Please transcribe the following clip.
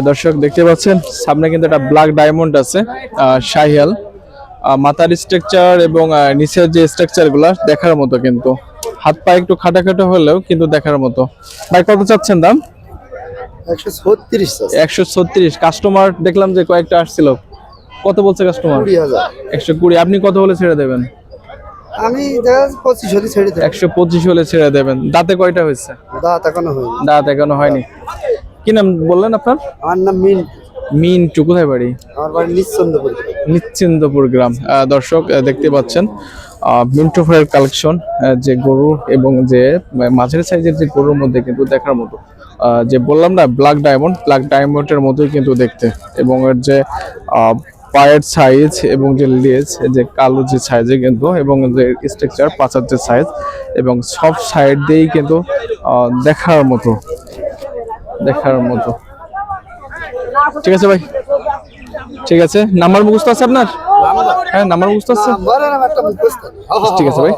দর্শক দেখতে পাচ্ছেন সামনে কিন্তু একটা ব্ল্যাক ডায়মন্ড আছে, শাহিয়াল। মাথার স্ট্রাকচার এবং নিচের যে স্ট্রাকচার গুলা দেখার মতো, কিন্তু হাত পা একটু খাটাখাটো হলেও কিন্তু দেখার মতো। ভাই কত চাচ্ছেন দাম? 136 আছে। 136। কাস্টমার দেখলাম যে কয়েকটা আসছিল, কত বলছে কাস্টমার? 20,000। 120। আপনি কত হলে ছেড়ে দেবেন? আমি দেখা 25 হলে ছেড়ে দেব। 125 হলে ছেড়ে দেবেন। দাঁতে কয়টা হয়েছে? দাঁত এখনো হয়নি। দাঁত এখনো হয়নি। কি নাম বললেন আপনার? আমার নাম মিন্টু। মিন্টু। কোথায় বাড়ি? আমার বাড়ি নিশ্চন্দপুর। নিশ্চিন্দপুর গ্রাম। দর্শক দেখতে পাচ্ছেন মিন্টু ভাইয়ের কালেকশন, যে গরু এবং যে মাঝারি সাইজের যে গরুর মধ্যে কিন্তু দেখার মতো, যে বললাম না ব্ল্যাক ডায়মন্ডের মতোই কিন্তু দেখতে, এবং এর যে পায়ের সাইজ এবং যে লেজ, যে কালো যে সাইজে কিন্তু, এবং যে স্ট্রাকচার পাঁচার যে সাইজ, এবং সব সাইড দিয়েই কিন্তু দেখার মতো। ঠিক আছে ভাই, ঠিক আছে। নাম্বার মুখস্থ আছে আপনার? হ্যাঁ, নাম্বার মুখস্থ আছে। নাম্বার আর একটা মুখস্থ। ঠিক আছে ভাই।